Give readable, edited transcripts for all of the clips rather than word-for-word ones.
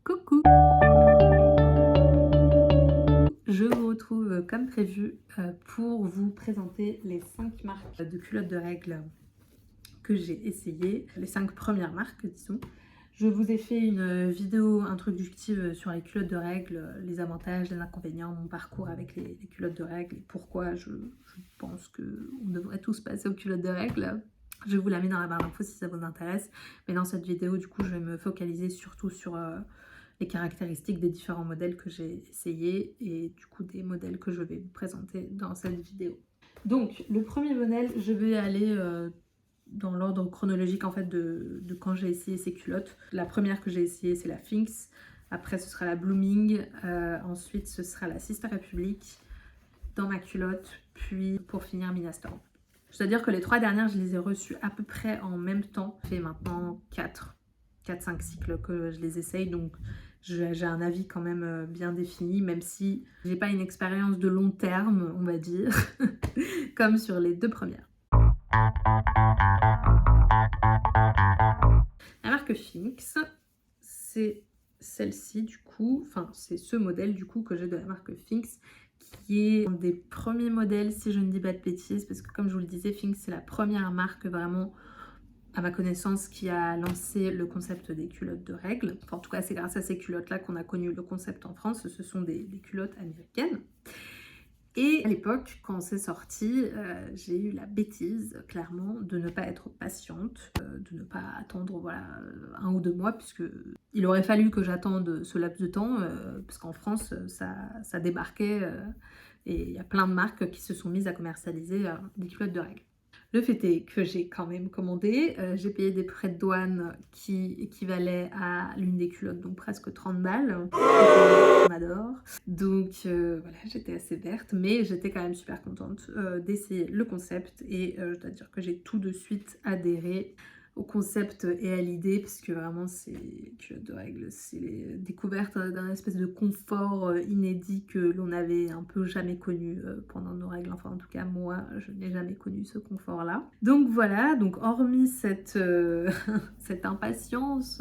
Coucou! Je vous retrouve comme prévu pour vous présenter les 5 marques de culottes de règles que j'ai essayées, les 5 premières marques disons. Je vous ai fait une vidéo introductive sur les culottes de règles, les avantages, les inconvénients, mon parcours avec les culottes de règles et pourquoi je pense qu'on devrait tous passer aux culottes de règles. Je vous la mets dans la barre d'infos si ça vous intéresse, mais dans cette vidéo du coup je vais me focaliser surtout sur les caractéristiques des différents modèles que j'ai essayés et du coup des modèles que je vais vous présenter dans cette vidéo. Donc le premier modèle, je vais aller dans l'ordre chronologique en fait de quand j'ai essayé ces culottes. La première que j'ai essayée c'est la Finks, après ce sera la Blooming, ensuite ce sera la Sister Republic dans ma culotte, puis pour finir Minastorm. C'est-à-dire que les 3 dernières je les ai reçues à peu près en même temps. Ça fait maintenant 4-5 cycles que je les essaye, donc j'ai un avis quand même bien défini, même si j'ai pas une expérience de long terme, on va dire, comme sur les 2 premières. La marque Finks, c'est celle-ci du coup, enfin c'est ce modèle du coup que j'ai de la marque Finks, qui est un des premiers modèles si je ne dis pas de bêtises, parce que comme je vous le disais, Finks c'est la première marque vraiment à ma connaissance qui a lancé le concept des culottes de règles. Enfin, en tout cas c'est grâce à ces culottes là qu'on a connu le concept en France, ce sont des culottes américaines. Et à l'époque, quand c'est sorti, j'ai eu la bêtise, clairement, de ne pas être patiente, de ne pas attendre voilà, 1 ou 2 mois, puisque il aurait fallu que j'attende ce laps de temps, parce qu'en France, ça débarquait, et il y a plein de marques qui se sont mises à commercialiser des culottes de règles. Le fait est que j'ai quand même commandé, j'ai payé des frais de douane qui équivalaient à l'une des culottes, donc presque 30 balles. On adore. Donc voilà, j'étais assez verte, mais j'étais quand même super contente d'essayer le concept et je dois dire que j'ai tout de suite adhéré au concept et à l'idée, parce que vraiment c'est culottes de règles, c'est les découvertes d'un espèce de confort inédit que l'on n'avait un peu jamais connu pendant nos règles. Enfin en tout cas moi je n'ai jamais connu ce confort là. Donc voilà, donc hormis cette, cette impatience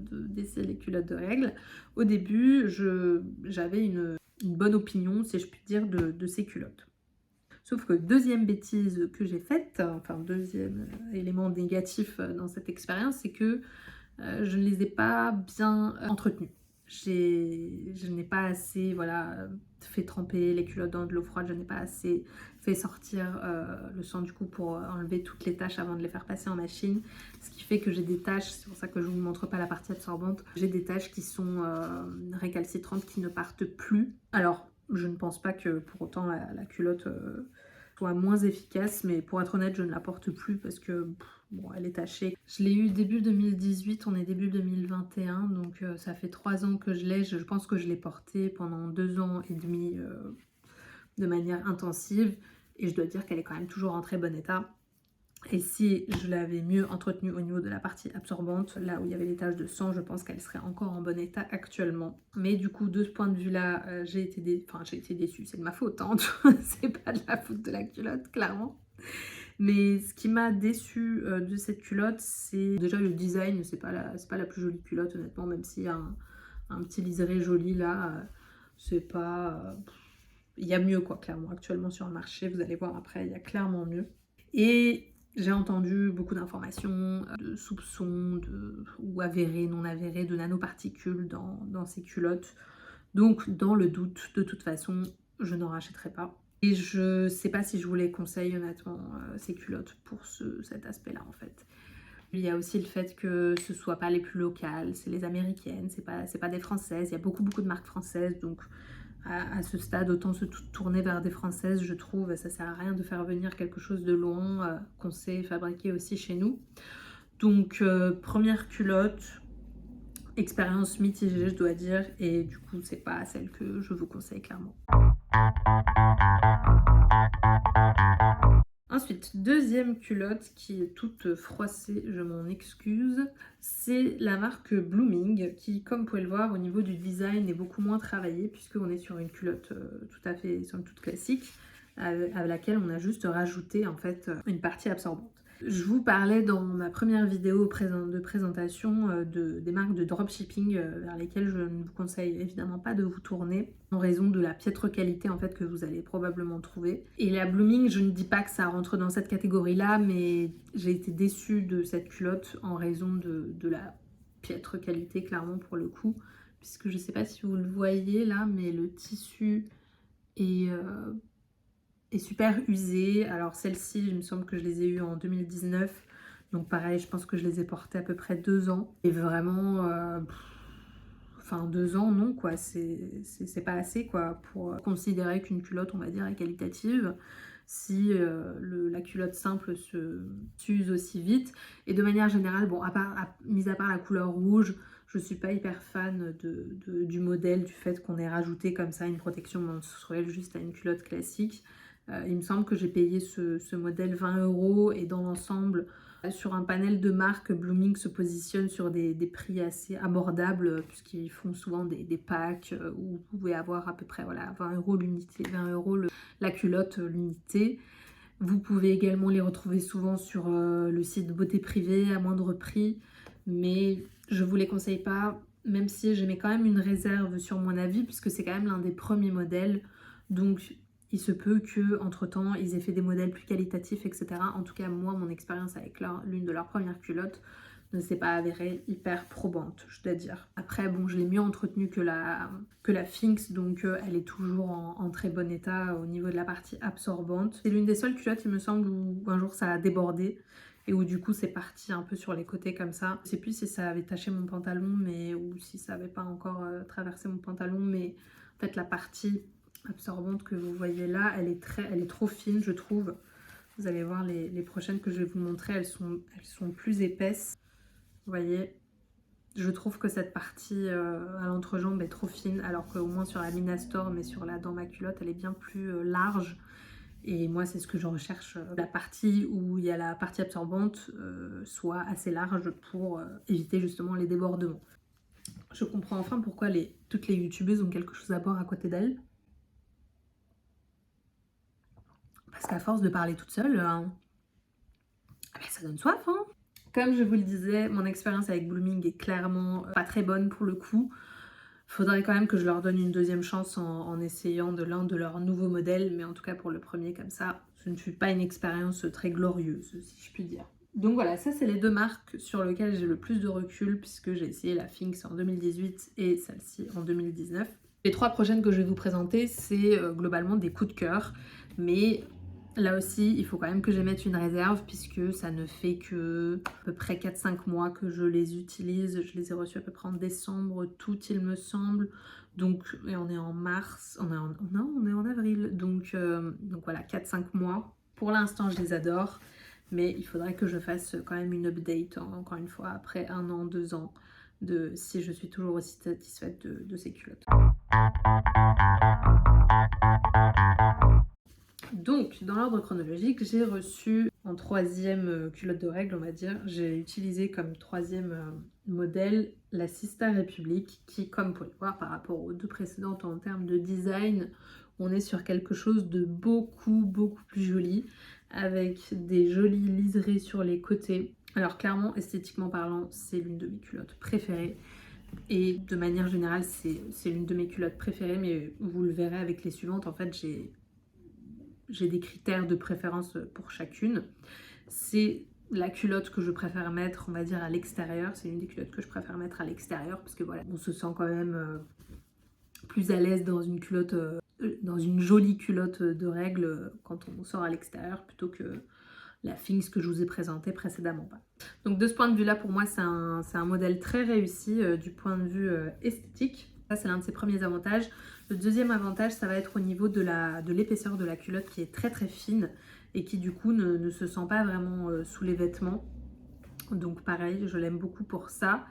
d'essayer les culottes de règles, au début j'avais une bonne opinion si je puis dire de ces culottes. Sauf que deuxième bêtise que j'ai faite, enfin deuxième élément négatif dans cette expérience, c'est que je ne les ai pas bien entretenues. Je n'ai pas assez voilà, fait tremper les culottes dans de l'eau froide, je n'ai pas assez fait sortir le sang du coup pour enlever toutes les taches avant de les faire passer en machine. Ce qui fait que j'ai des taches, c'est pour ça que je ne vous montre pas la partie absorbante, j'ai des taches qui sont récalcitrantes, qui ne partent plus. Alors, je ne pense pas que pour autant la culotte soit moins efficace, mais pour être honnête, je ne la porte plus parce que bon, elle est tachée. Je l'ai eu début 2018, on est début 2021, donc ça fait 3 ans que je l'ai. Je pense que je l'ai portée pendant 2 ans et demi de manière intensive, et je dois dire qu'elle est quand même toujours en très bon état. Et si je l'avais mieux entretenue au niveau de la partie absorbante, là où il y avait les taches de sang, je pense qu'elle serait encore en bon état actuellement. Mais du coup, de ce point de vue-là, j'ai été déçue. C'est de ma faute, hein. C'est pas de la faute de la culotte, clairement. Mais ce qui m'a déçue de cette culotte, c'est déjà le design. C'est pas la plus jolie culotte, honnêtement, même s'il y a un petit liseré joli là. C'est pas... Il y a mieux, quoi, clairement. Actuellement sur le marché, vous allez voir après, il y a clairement mieux. Et j'ai entendu beaucoup d'informations, de soupçons, ou avérés, non avérés, de nanoparticules dans ces culottes. Donc, dans le doute, de toute façon, je n'en rachèterai pas. Et je sais pas si je vous les conseille, honnêtement, ces culottes, pour cet aspect-là, en fait. Il y a aussi le fait que ce soit pas les plus locales, c'est les américaines, c'est pas des françaises. Il y a beaucoup de marques françaises, donc à ce stade, autant se tourner vers des françaises, je trouve. Ça sert à rien de faire venir quelque chose de loin qu'on sait fabriquer aussi chez nous. Donc première culotte, expérience mitigée je dois dire, et du coup c'est pas celle que je vous conseille clairement. Ensuite, deuxième culotte qui est toute froissée, je m'en excuse, c'est la marque Blooming qui, comme vous pouvez le voir, au niveau du design est beaucoup moins travaillée, puisqu'on est sur une culotte tout à fait, somme toute classique, à laquelle on a juste rajouté en fait une partie absorbante. Je vous parlais dans ma première vidéo de présentation des marques de dropshipping vers lesquelles je ne vous conseille évidemment pas de vous tourner en raison de la piètre qualité en fait que vous allez probablement trouver. Et la Blooming, je ne dis pas que ça rentre dans cette catégorie-là, mais j'ai été déçue de cette culotte en raison de la piètre qualité, clairement pour le coup, puisque je ne sais pas si vous le voyez là, mais le tissu est super usée. Alors celle-ci, il me semble que je les ai eues en 2019. Donc pareil, je pense que je les ai portées à peu près 2 ans. Et vraiment, enfin 2 ans, non quoi, c'est pas assez quoi pour considérer qu'une culotte, on va dire, est qualitative. Si la culotte simple s'use aussi vite. Et de manière générale, bon, mis à part la couleur rouge, je suis pas hyper fan du modèle, du fait qu'on ait rajouté comme ça une protection menstruelle juste à une culotte classique. Il me semble que j'ai payé ce modèle 20 € et dans l'ensemble, sur un panel de marques, Blooming se positionne sur des prix assez abordables puisqu'ils font souvent des packs où vous pouvez avoir à peu près voilà, 20 € l'unité, 20 € la culotte l'unité. Vous pouvez également les retrouver souvent sur le site Beauté Privée à moindre prix, mais je vous les conseille pas, même si je mets quand même une réserve sur mon avis puisque c'est quand même l'un des premiers modèles. Donc il se peut que entre temps ils aient fait des modèles plus qualitatifs, etc. En tout cas, moi, mon expérience avec l'une de leurs premières culottes ne s'est pas avérée hyper probante, je dois dire. Après, bon, je l'ai mieux entretenue que la Finx, donc elle est toujours en très bon état au niveau de la partie absorbante. C'est l'une des seules culottes, il me semble, où un jour ça a débordé et où du coup c'est parti un peu sur les côtés comme ça. Je sais plus si ça avait taché mon pantalon, ou si ça avait pas encore traversé mon pantalon, mais en fait la partie absorbante que vous voyez là, elle est trop fine, je trouve. Vous allez voir les prochaines que je vais vous montrer, elles sont plus épaisses. Vous voyez, je trouve que cette partie à l'entrejambe est trop fine, alors qu'au moins sur la Minastor, mais dans ma culotte, elle est bien plus large. Et moi, c'est ce que je recherche, la partie où il y a la partie absorbante soit assez large pour éviter justement les débordements. Je comprends enfin pourquoi toutes les youtubeuses ont quelque chose à boire à côté d'elles. Parce qu'à force de parler toute seule, ça donne soif, hein. Comme je vous le disais, mon expérience avec Blooming est clairement pas très bonne pour le coup. Faudrait quand même que je leur donne une deuxième chance en essayant l'un de leurs nouveaux modèles, mais en tout cas pour le premier comme ça, ce ne fut pas une expérience très glorieuse, si je puis dire. Donc voilà, ça c'est les deux marques sur lesquelles j'ai le plus de recul puisque j'ai essayé la Finx en 2018 et celle-ci en 2019. Les 3 prochaines que je vais vous présenter, c'est globalement des coups de cœur, mais là aussi, il faut quand même que j'émette une réserve puisque ça ne fait que à peu près 4-5 mois que je les utilise. Je les ai reçus à peu près en décembre, tout il me semble. Donc, et on est en mars, on est en avril. Donc voilà, 4-5 mois. Pour l'instant, je les adore, mais il faudrait que je fasse quand même une update, encore une fois, après 1 an, 2 ans, si je suis toujours aussi satisfaite de ces culottes. Donc, dans l'ordre chronologique, j'ai reçu en 3e culotte de règle, on va dire, j'ai utilisé comme 3e modèle la Sista Republic, qui, comme vous pouvez le voir par rapport aux 2 précédentes en termes de design, on est sur quelque chose de beaucoup plus joli, avec des jolies liserés sur les côtés. Alors clairement, esthétiquement parlant, c'est l'une de mes culottes préférées. Et de manière générale, c'est l'une de mes culottes préférées, mais vous le verrez avec les suivantes, en fait, j'ai des critères de préférence pour chacune. C'est la culotte que je préfère mettre, on va dire, à l'extérieur. C'est une des culottes que je préfère mettre à l'extérieur parce que voilà, on se sent quand même plus à l'aise dans une culotte, dans une jolie culotte de règle quand on sort à l'extérieur plutôt que la Finx que je vous ai présentée précédemment. Donc de ce point de vue là, pour moi, c'est un modèle très réussi du point de vue esthétique. Ça, c'est l'un de ses premiers avantages. Le deuxième avantage, ça va être au niveau de l'épaisseur de la culotte qui est très fine et qui du coup ne se sent pas vraiment sous les vêtements. Donc pareil, je l'aime beaucoup pour ça,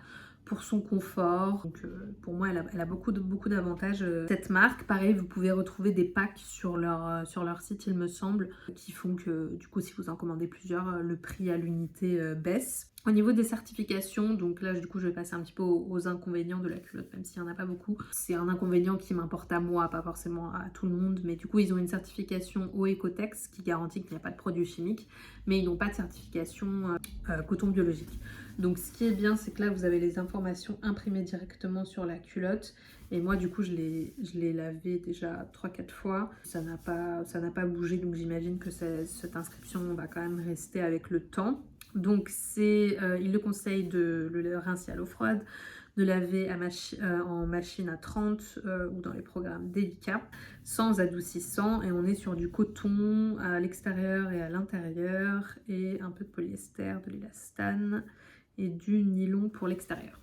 pour son confort. Donc pour moi, elle a beaucoup d'avantages. Cette marque, pareil, vous pouvez retrouver des packs sur leur site, il me semble, qui font que du coup, si vous en commandez plusieurs, le prix à l'unité baisse. Au niveau des certifications, donc là du coup je vais passer un petit peu aux inconvénients de la culotte, même s'il n'y en a pas beaucoup. C'est un inconvénient qui m'importe à moi, pas forcément à tout le monde, mais du coup ils ont une certification au Ecotex qui garantit qu'il n'y a pas de produits chimiques, mais ils n'ont pas de certification coton biologique. Donc ce qui est bien, c'est que là vous avez les informations imprimées directement sur la culotte, et moi du coup je l'ai lavé déjà 3-4 fois, ça n'a pas bougé, donc j'imagine que cette inscription va quand même rester avec le temps. Donc il le conseille de le rincer à l'eau froide, de laver en machine à 30 ou dans les programmes délicats, sans adoucissant, et on est sur du coton à l'extérieur et à l'intérieur, et un peu de polyester, de l'élastane et du nylon pour l'extérieur.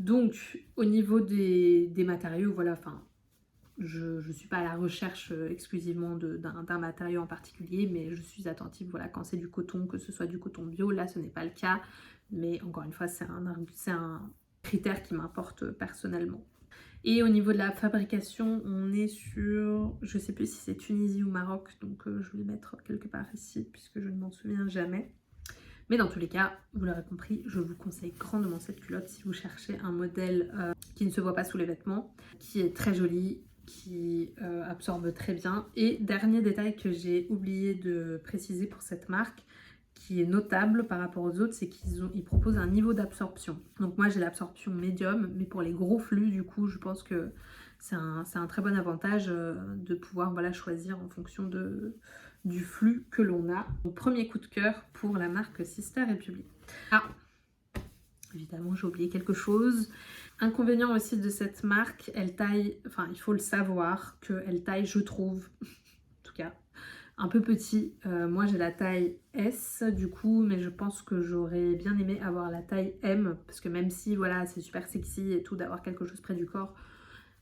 Donc au niveau des matériaux, voilà, enfin je ne suis pas à la recherche exclusivement d'un matériau en particulier, mais je suis attentive, voilà, quand c'est du coton, que ce soit du coton bio. Là ce n'est pas le cas, mais encore une fois c'est un critère qui m'importe personnellement. Et au niveau de la fabrication, on est sur, je sais plus si c'est Tunisie ou Maroc, donc je vais le mettre quelque part ici puisque je ne m'en souviens jamais. Mais dans tous les cas, vous l'aurez compris, je vous conseille grandement cette culotte si vous cherchez un modèle qui ne se voit pas sous les vêtements, qui est très joli, qui absorbe très bien. Et dernier détail que j'ai oublié de préciser pour cette marque, qui est notable par rapport aux autres, c'est qu'ils proposent un niveau d'absorption. Donc moi j'ai l'absorption médium, mais pour les gros flux, du coup, je pense que c'est un très bon avantage de pouvoir, voilà, choisir en fonction du flux que l'on a. Mon premier coup de cœur pour la marque Sister Republic. Ah, évidemment j'ai oublié quelque chose. Inconvénient aussi de cette marque, elle taille, enfin il faut le savoir, qu'elle taille, je trouve, en tout cas, un peu petit. Moi j'ai la taille S du coup, mais je pense que j'aurais bien aimé avoir la taille M, parce que même si voilà c'est super sexy et tout d'avoir quelque chose près du corps,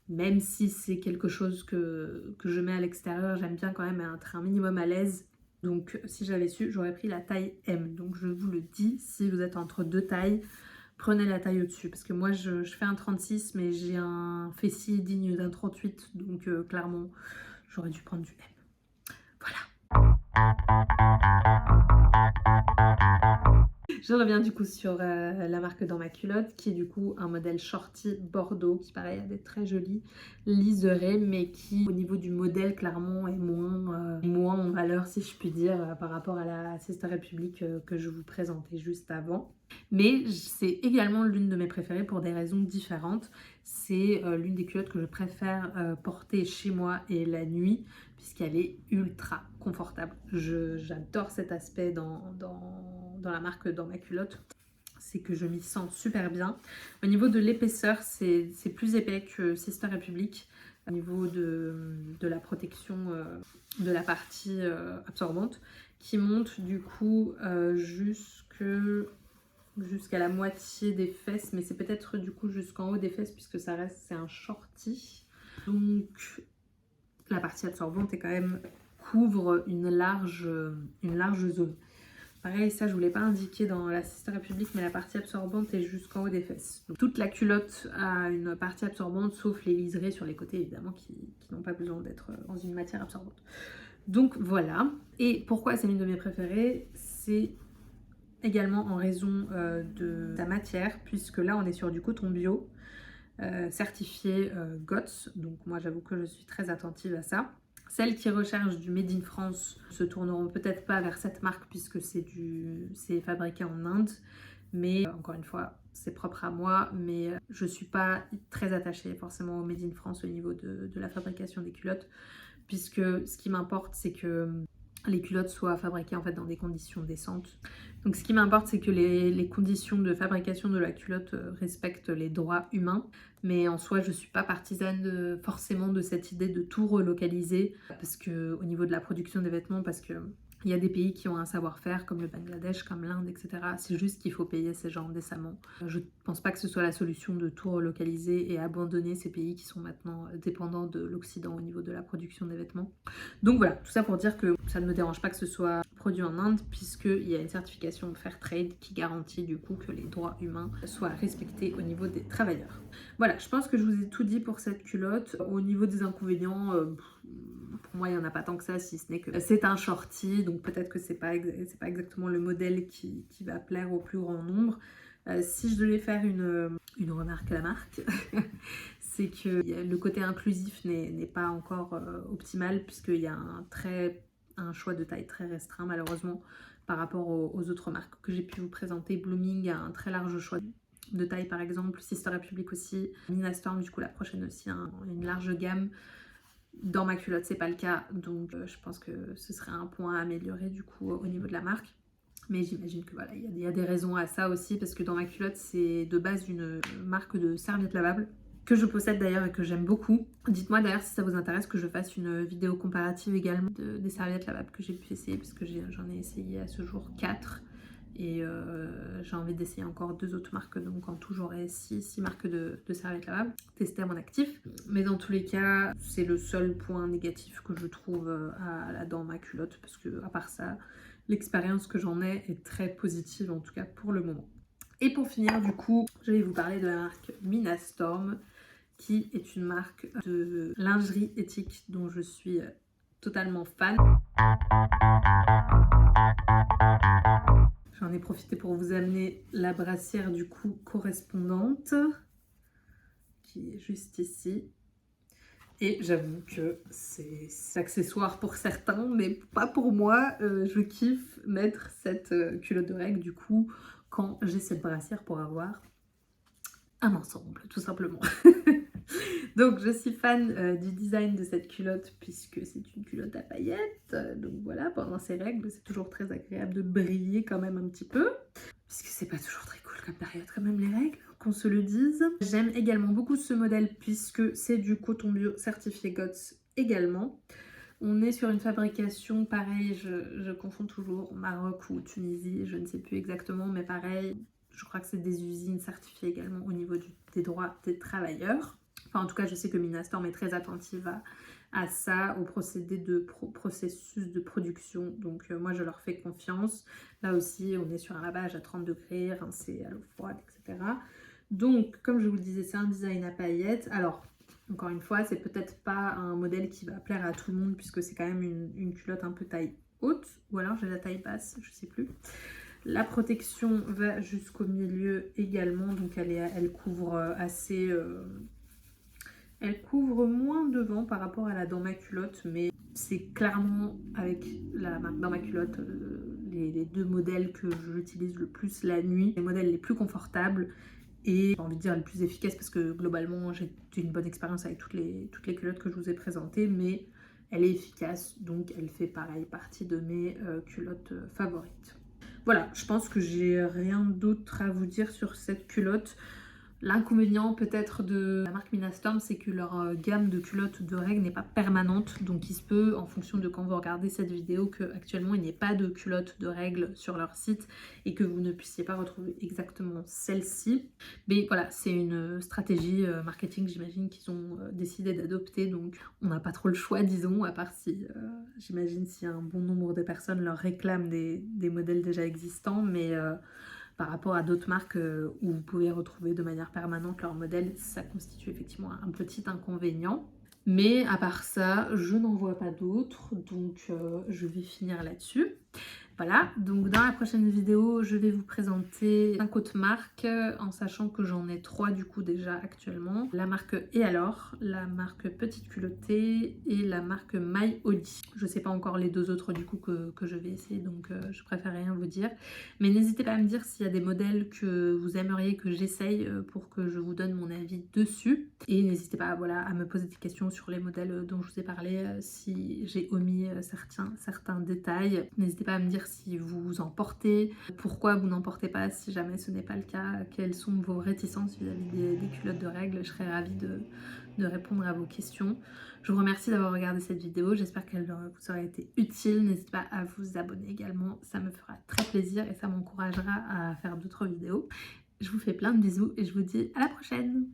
même si c'est quelque chose que je mets à l'extérieur, j'aime bien quand même être un minimum à l'aise. Donc si j'avais su, j'aurais pris la taille M. Donc je vous le dis, si vous êtes entre deux tailles, prenez la taille au-dessus. Parce que moi je fais un 36, mais j'ai un fessier digne d'un 38. Donc clairement, j'aurais dû prendre du M. Voilà. Je reviens du coup sur la marque Dans ma culotte, qui est du coup un modèle shorty bordeaux, qui pareil a des très jolis liserés, mais qui au niveau du modèle clairement est moins en valeur, si je puis dire, par rapport à la Sister Republic que je vous présentais juste avant. Mais c'est également l'une de mes préférées pour des raisons différentes. C'est l'une des culottes que je préfère porter chez moi et la nuit, puisqu'elle est ultra confortable. J'adore cet aspect dans la marque Dans ma culotte. C'est que je m'y sens super bien. Au niveau de l'épaisseur, c'est plus épais que Sister Republic. Au niveau de la protection de la partie absorbante, qui monte du coup jusqu'à la moitié des fesses, mais c'est peut-être du coup jusqu'en haut des fesses puisque ça reste, c'est un shorty. Donc la partie absorbante est quand même couvre une large zone. Pareil, ça je vous l'ai pas indiqué dans la Sister Republic, mais la partie absorbante est jusqu'en haut des fesses. Donc, toute la culotte a une partie absorbante, sauf les liserés sur les côtés évidemment qui n'ont pas besoin d'être dans une matière absorbante. Donc voilà. Et pourquoi c'est l'une de mes préférées? C'est également en raison de sa matière, puisque là on est sur du coton bio, certifié GOTS, donc moi j'avoue que je suis très attentive à ça. Celles qui recherchent du Made in France se tourneront peut-être pas vers cette marque puisque c'est fabriqué en Inde, mais encore une fois c'est propre à moi, mais je suis pas très attachée forcément au Made in France au niveau de la fabrication des culottes, puisque ce qui m'importe c'est que les culottes soient fabriquées en fait dans des conditions décentes. Donc ce qui m'importe c'est que les conditions de fabrication de la culotte respectent les droits humains, mais en soi je suis pas partisane forcément de cette idée de tout relocaliser, parce que au niveau de la production des vêtements, parce que il y a des pays qui ont un savoir-faire comme le Bangladesh, comme l'Inde, etc. C'est juste qu'il faut payer ces gens décemment. Je pense pas que ce soit la solution de tout relocaliser et abandonner ces pays qui sont maintenant dépendants de l'Occident au niveau de la production des vêtements. Donc voilà, tout ça pour dire que ça ne me dérange pas que ce soit produit en Inde, puisqu'il y a une certification Fairtrade qui garantit du coup que les droits humains soient respectés au niveau des travailleurs. Voilà, je pense que je vous ai tout dit pour cette culotte. Au niveau des inconvénients, pour Pour moi, il n'y en a pas tant que ça, si ce n'est que c'est un shorty, donc peut-être que c'est pas exactement le modèle qui va plaire au plus grand nombre. Si je devais faire une remarque à la marque, c'est que le côté inclusif n'est pas encore optimal, puisqu'il y a un choix de taille très restreint malheureusement par rapport aux autres marques que j'ai pu vous présenter. Blooming a un très large choix de taille par exemple, Sister Republic aussi, Nina Storm du coup la prochaine aussi, une large gamme. Dans ma culotte c'est pas le cas, donc je pense que ce serait un point à améliorer du coup au niveau de la marque. Mais j'imagine que voilà, il y a des raisons à ça aussi, parce que dans ma culotte, c'est de base une marque de serviettes lavables que je possède d'ailleurs et que j'aime beaucoup. Dites-moi d'ailleurs si ça vous intéresse que je fasse une vidéo comparative également des serviettes lavables que j'ai pu essayer, parce que j'en ai essayé à ce jour 4 et j'ai envie d'essayer encore 2 autres marques, donc en tout j'aurai 6 marques de serviettes lavables testées à mon actif. Mais dans tous les cas, c'est le seul point négatif que je trouve dans ma culotte, parce que à part ça, l'expérience que j'en ai est très positive, en tout cas pour le moment. Et pour finir, du coup, je vais vous parler de la marque Mina Storm, qui est une marque de lingerie éthique dont je suis totalement fan. J'en ai profité pour vous amener la brassière du coup correspondante, qui est juste ici. Et j'avoue que c'est accessoire pour certains, mais pas pour moi. Je kiffe mettre cette culotte de règle du coup quand j'ai cette brassière pour avoir un ensemble, tout simplement. Donc je suis fan du design de cette culotte puisque c'est une culotte à paillettes. Donc voilà, pendant ces règles, c'est toujours très agréable de briller quand même un petit peu. Puisque c'est pas toujours très cool comme période quand même les règles, qu'on se le dise. J'aime également beaucoup ce modèle puisque c'est du coton bio certifié GOTS également. On est sur une fabrication, pareil, je confonds toujours, Maroc ou Tunisie, je ne sais plus exactement, mais pareil, je crois que c'est des usines certifiées également au niveau des droits des travailleurs. Enfin, en tout cas, je sais que Mina Storm est très attentive à ça, au processus de production. Donc, moi, je leur fais confiance. Là aussi, on est sur un lavage à 30 degrés, rincé à l'eau froide, etc. Donc, comme je vous le disais, c'est un design à paillettes. Alors, encore une fois, c'est peut-être pas un modèle qui va plaire à tout le monde puisque c'est quand même une culotte un peu taille haute. Ou alors, j'ai la taille basse, je sais plus. La protection va jusqu'au milieu également, donc elle couvre assez... Elle couvre moins devant par rapport à la dans ma culotte, mais c'est clairement avec la marque dans ma culotte les 2 modèles que j'utilise le plus la nuit, les modèles les plus confortables et j'ai envie de dire les plus efficaces, parce que globalement j'ai une bonne expérience avec toutes les culottes que je vous ai présentées, mais elle est efficace, donc elle fait pareil partie de mes culottes favorites. Voilà, je pense que j'ai rien d'autre à vous dire sur cette culotte. L'inconvénient peut-être de la marque Mina Storm, c'est que leur gamme de culottes de règles n'est pas permanente. Donc il se peut, en fonction de quand vous regardez cette vidéo, qu'actuellement il n'y ait pas de culottes de règles sur leur site et que vous ne puissiez pas retrouver exactement celle-ci. Mais voilà, c'est une stratégie marketing, j'imagine, qu'ils ont décidé d'adopter. Donc on n'a pas trop le choix, disons, à part si, j'imagine, si un bon nombre de personnes leur réclament des modèles déjà existants. Mais... par rapport à d'autres marques où vous pouvez retrouver de manière permanente leur modèle, ça constitue effectivement un petit inconvénient. Mais à part ça, je n'en vois pas d'autres, donc je vais finir là-dessus. Voilà, donc dans la prochaine vidéo, je vais vous présenter 5 autres marques, en sachant que j'en ai 3 du coup déjà actuellement. La marque Et alors, la marque Petite Culottée et la marque My Audi. Je sais pas encore les 2 autres du coup que je vais essayer, donc je préfère rien vous dire. Mais n'hésitez pas à me dire s'il y a des modèles que vous aimeriez que j'essaye pour que je vous donne mon avis dessus. Et n'hésitez pas voilà, à me poser des questions sur les modèles dont je vous ai parlé, si j'ai omis certains détails. N'hésitez pas à me dire si vous en portez, pourquoi vous n'en portez pas si jamais ce n'est pas le cas, quelles sont vos réticences vis-à-vis des culottes de règles. Je serais ravie de répondre à vos questions. Je vous remercie d'avoir regardé cette vidéo, j'espère qu'elle vous aura été utile. N'hésitez pas à vous abonner également, ça me fera très plaisir et ça m'encouragera à faire d'autres vidéos. Je vous fais plein de bisous et je vous dis à la prochaine.